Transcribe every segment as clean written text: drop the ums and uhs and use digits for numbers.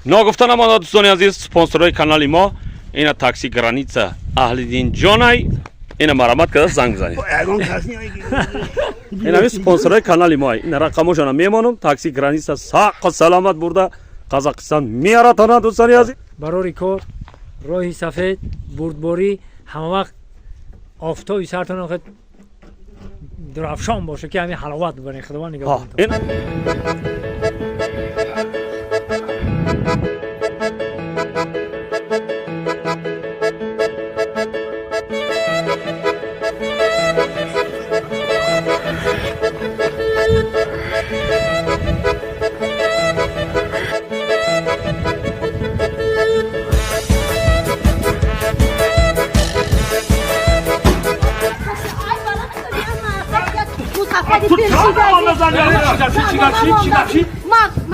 ناگفتن ما دوستان عزیز سپانسرای کانال ما اینا تاکسی گرانیتسا اهلدین جانای اینا مرامت کرده زنگ بزنید اینا سپانسرای کانال ما اینا رقمشون میمونم تاکسی گرانیتسا ساق و سلامت برده قزاقستان میاراتانا دوستان عزیز برای کار راهی سفید بردباری همه وقت آفتابی سرتون آخه درفشان باشه که همین حلاوت ببرین خداوند نگاه کنید.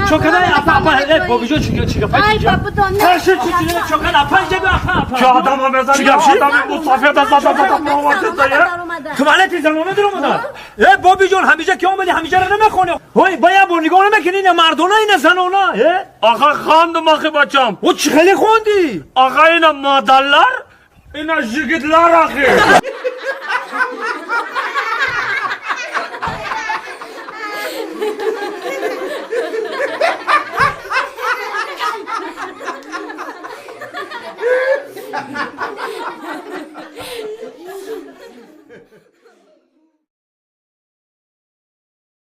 Çokana apa hep babacığım çıkıyor. Ay babadan ne? Her şey çıkıyor. Çokana apa gibi apa. Şu adama mezar yapmış adamı Mustafa'ya da zaten muhabbet ya. Kımalet izin olmadı mı da? Babacığım hamize ki olmadı hamize ne mekanı? Hoy bayağı bu nigonu mekini ne mardona yine sen ona. Ağa kandı makı bacam. O çıkhele kondi. Ağa yine madallar. Yine jigitler akı.